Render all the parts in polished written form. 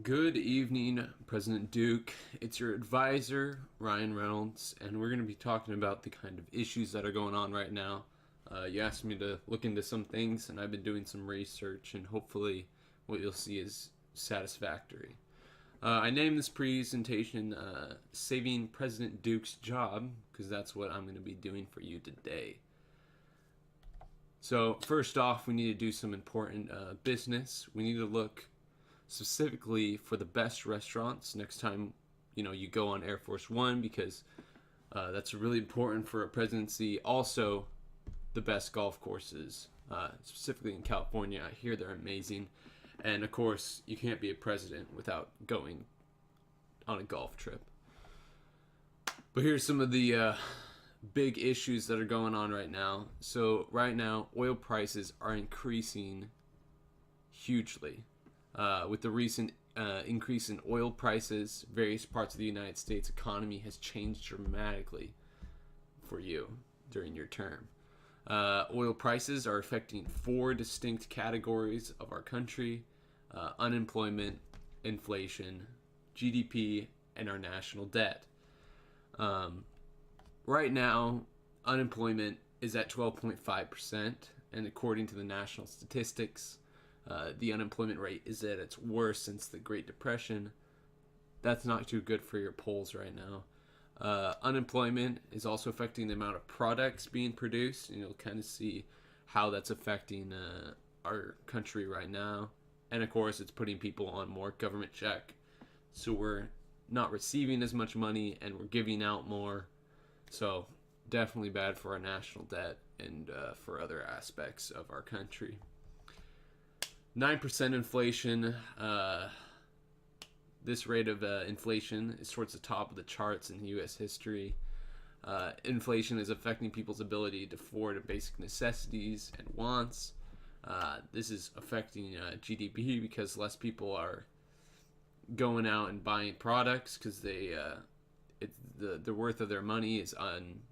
Good evening, President Duke. It's your advisor, Ryan Reynolds, and we're going to be talking about the kind of issues that are going on right now. You asked me to look into some things, and I've been doing some research, and hopefully, what you'll see is satisfactory. I named this presentation Saving President Duke's Job, because that's what I'm going to be doing for you today. So, first off, we need to do some important business. We need to look specifically for the best restaurants next time you go on Air Force One, because that's really important for a presidency. Also, the best golf courses, specifically in California. I hear they're amazing, and of course, you can't be a president without going on a golf trip. But here's some of the big issues that are going on right now. So right now, oil prices are increasing hugely. With the recent increase in oil prices, various parts of the United States economy has changed dramatically for you during your term. Oil prices are affecting four distinct categories of our country: unemployment, inflation, GDP, and our national debt. Right now, unemployment is at 12.5%, and according to the national statistics, the unemployment rate is at its worst since the Great Depression. That's not too good for your polls right now. Unemployment is also affecting the amount of products being produced, and you'll kind of see how that's affecting our country right now. And of course, it's putting people on more government check. So we're not receiving as much money and we're giving out more. So definitely bad for our national debt and for other aspects of our country. 9% inflation. This rate of inflation is towards the top of the charts in U.S. history. Inflation is affecting people's ability to afford basic necessities and wants. This is affecting GDP because less people are going out and buying products because the worth of their money is on.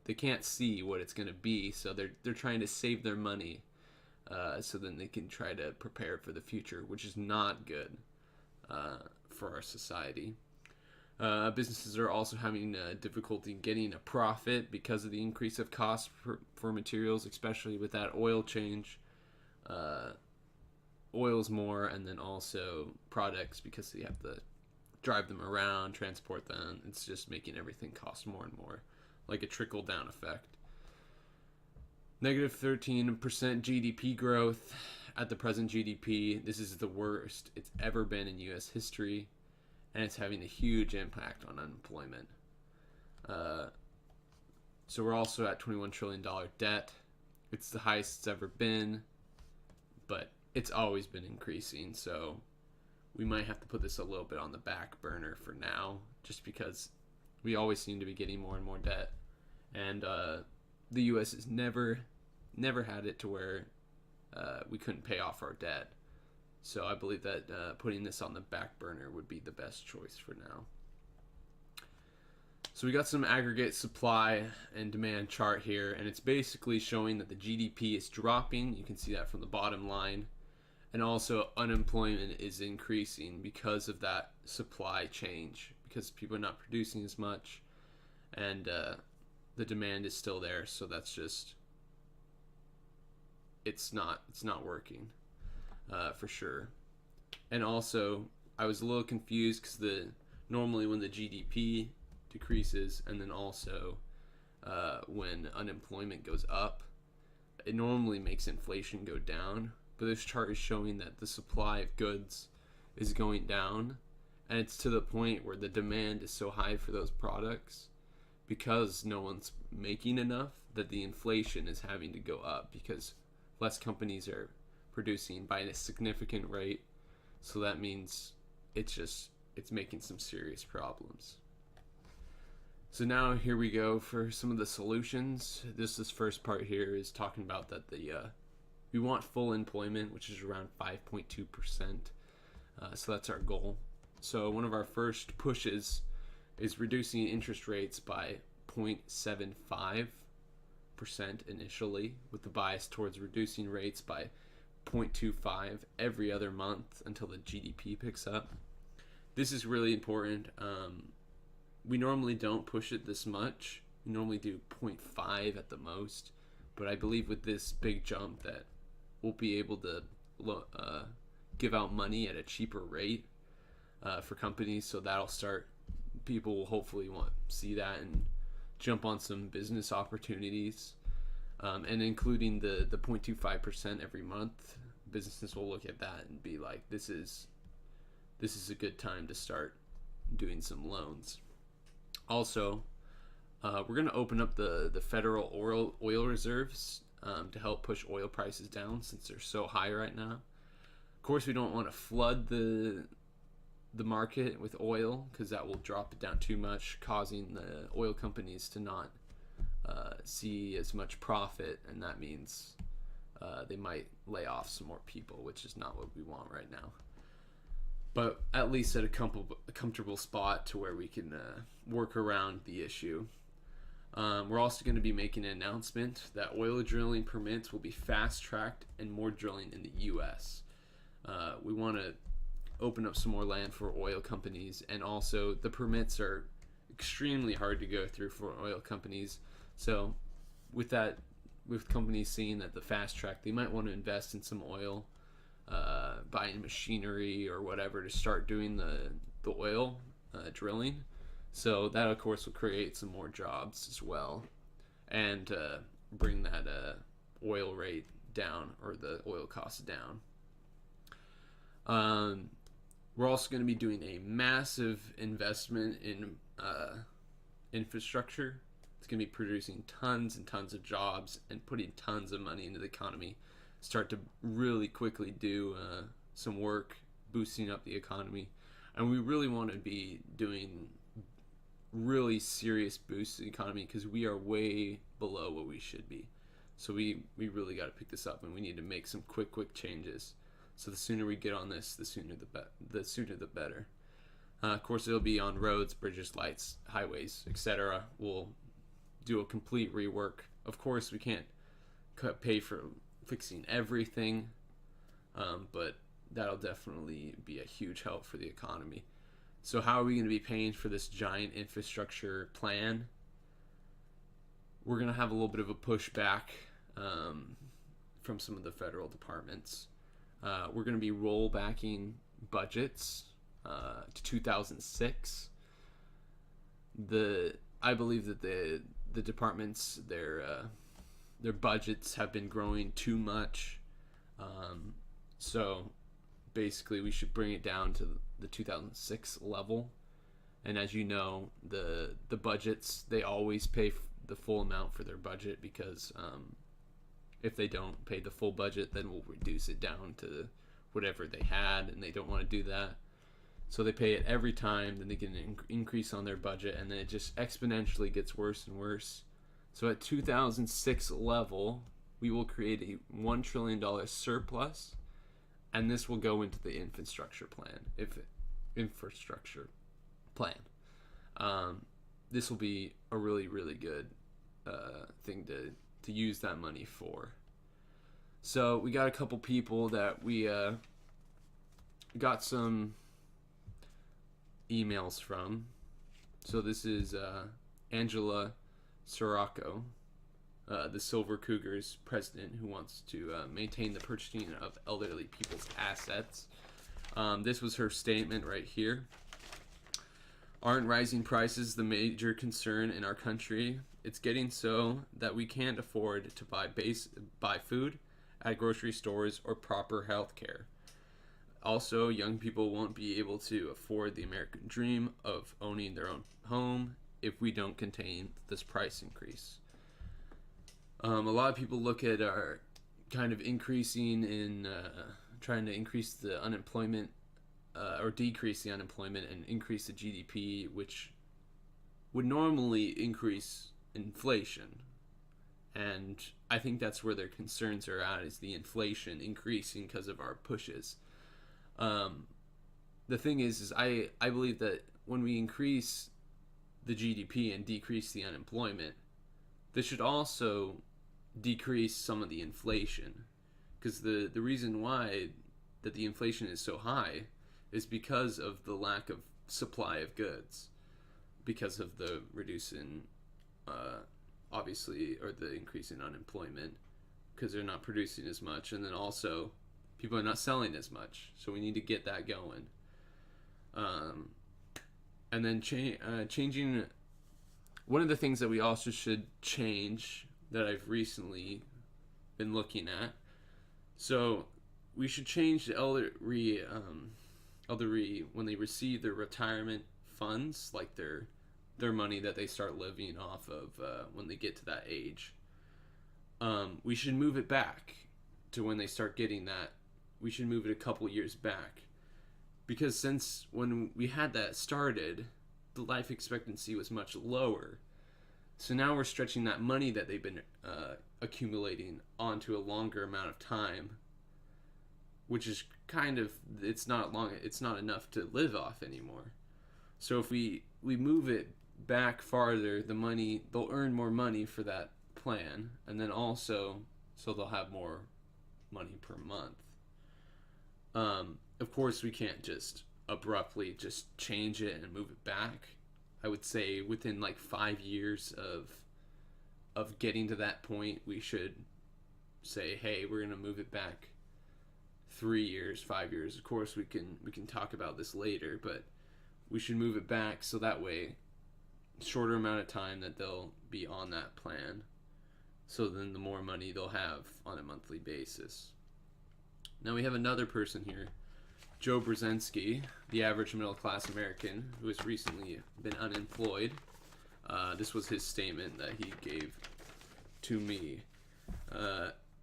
They can't see what it's going to be, so they're trying to save their money. So then they can try to prepare for the future, which is not good for our society. Businesses are also having difficulty getting a profit because of the increase of cost for materials, especially with that oil change. Oil's more, and then also products because they have to drive them around, transport them. It's just making everything cost more and more, like a trickle-down effect. Negative 13% GDP growth at the present GDP. This is the worst it's ever been in U.S. history, and it's having a huge impact on unemployment. So we're also at $21 trillion debt. It's the highest it's ever been, but it's always been increasing, so we might have to put this a little bit on the back burner for now, just because we always seem to be getting more and more debt. And the U.S. has never had it to where we couldn't pay off our debt. So I believe that putting this on the back burner would be the best choice for now. So we got some aggregate supply and demand chart here, and it's basically showing that the GDP is dropping. You can see that from the bottom line. And also unemployment is increasing because of that supply change, because people are not producing as much, and the demand is still there. So that's just, it's not working for sure. And also, I was a little confused because normally when the GDP decreases, and then also when unemployment goes up, it normally makes inflation go down. But this chart is showing that the supply of goods is going down, and it's to the point where the demand is so high for those products because no one's making enough that the inflation is having to go up because less companies are producing by a significant rate. So that means it's making some serious problems. So now here we go for some of the solutions. This first part here is talking about that we want full employment, which is around 5.2%. So that's our goal. So one of our first pushes is reducing interest rates by 0.75% initially, with the bias towards reducing rates by 0.25 every other month until the GDP picks up. This is really important. We normally don't push it this much. We normally do 0.5 at the most. But I believe with this big jump that we'll be able to give out money at a cheaper rate for companies. So that'll start, people will hopefully want to see that and jump on some business opportunities. And including the 0.25% every month, businesses will look at that and be like, this is a good time to start doing some loans. Also, we're going to open up the federal oil reserves to help push oil prices down since they're so high right now. Of course, we don't want to flood the market with oil because that will drop it down too much, causing the oil companies to not see as much profit, and that means they might lay off some more people, which is not what we want right now. But at least at a comfortable spot to where we can work around the issue. We're also going to be making an announcement that oil drilling permits will be fast-tracked and more drilling in the U.S. We want to open up some more land for oil companies, and also the permits are extremely hard to go through for oil companies. So with companies seeing that the fast track, they might want to invest in some oil, buying machinery or whatever to start doing the oil drilling. So that of course will create some more jobs as well, and bring that oil rate down, or the oil costs down. We're also going to be doing a massive investment in infrastructure. It's going to be producing tons and tons of jobs and putting tons of money into the economy. Start to really quickly do some work boosting up the economy. And we really want to be doing really serious boosts to the economy because we are way below what we should be. So we really got to pick this up, and we need to make some quick changes. So the sooner we get on this, the sooner the better. Of course, it'll be on roads, bridges, lights, highways, etc. We'll do a complete rework. Of course, we can't pay for fixing everything, but that'll definitely be a huge help for the economy. So how are we going to be paying for this giant infrastructure plan? We're going to have a little bit of a pushback from some of the federal departments. We're going to be rollbacking budgets to 2006. I believe that the departments, their budgets have been growing too much. So basically we should bring it down to the 2006 level. And as you know, the budgets, they always pay the full amount for their budget, because if they don't pay the full budget, then we'll reduce it down to whatever they had, and they don't want to do that. So they pay it every time, then they get an increase on their budget, and then it just exponentially gets worse and worse. So at 2006 level, we will create a $1 trillion surplus, and this will go into the infrastructure plan. This will be a really, really good thing to use that money for. So we got a couple people that we got some emails from. So this is Angela Sirocco, the Silver Cougars president, who wants to maintain the purchasing of elderly people's assets. This was her statement right here. Aren't rising prices the major concern in our country? It's getting so that we can't afford to buy food at grocery stores or proper health care. Also, young people won't be able to afford the American dream of owning their own home if we don't contain this price increase. A lot of people look at our kind of increasing in trying to increase the unemployment or decrease the unemployment and increase the GDP, which would normally increase inflation. And I think that's where their concerns are at, is the inflation increasing because of our pushes. The thing is I believe that when we increase the GDP and decrease the unemployment, this should also decrease some of the inflation. because the reason why that the inflation is so high is because of the lack of supply of goods, because of the reducing, obviously, or the increase in unemployment, because they're not producing as much, and then also people are not selling as much. So we need to get that going. And then changing. One of the things that we also should change that I've recently been looking at. So we should change the elderly when they receive their retirement funds, like their money that they start living off of when they get to that age. We should move it back to when they start getting that. We should move it a couple years back, because since when we had that started, the life expectancy was much lower. So now we're stretching that money that they've been accumulating onto a longer amount of time, which is kind of, it's not enough to live off anymore. So if we move it back farther, the money, they'll earn more money for that plan, and then also so they'll have more money per month. Of course, we can't just abruptly just change it and move it back. I would say within like 5 years of getting to that point, we should say, hey, we're gonna move it back 3 years, 5 years. Of course, we can talk about this later, but we should move it back so that way, shorter amount of time that they'll be on that plan. So then the more money they'll have on a monthly basis. Now we have another person here, Joe Brzezinski, the average middle-class American who has recently been unemployed. This was his statement that he gave to me.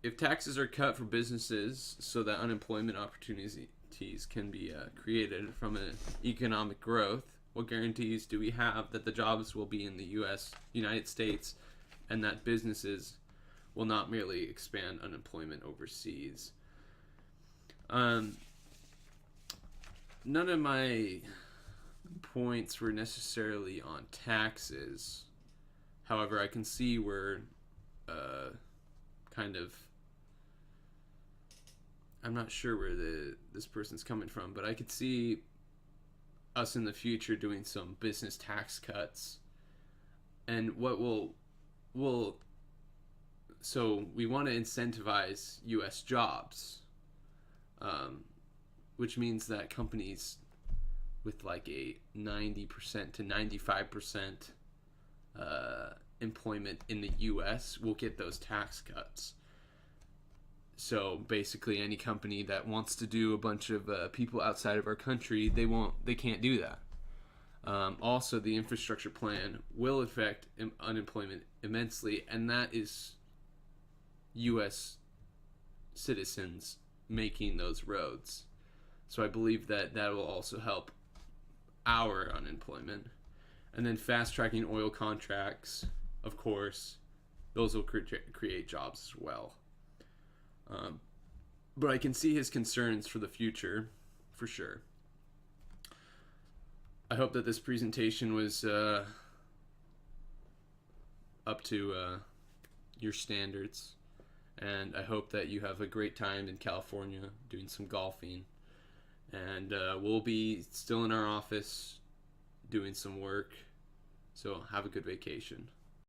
If taxes are cut for businesses so that unemployment opportunities can be created from an economic growth, what guarantees do we have that the jobs will be in the United States, and that businesses will not merely expand unemployment overseas? None of my points were necessarily on taxes. However, I can see where kind of, I'm not sure where this person's coming from, but I could see us in the future doing some business tax cuts. And what so we want to incentivize U.S. jobs, which means that companies with like a 90% to 95% employment in the U.S. will get those tax cuts. So basically, any company that wants to do a bunch of people outside of our country, they can't do that. Also, the infrastructure plan will affect unemployment immensely, and that is U.S. citizens making those roads. So I believe that will also help our unemployment. And then fast-tracking oil contracts, of course, those will create jobs as well. But I can see his concerns for the future, for sure. I hope that this presentation was up to your standards, and I hope that you have a great time in California doing some golfing. And we'll be still in our office doing some work, so have a good vacation.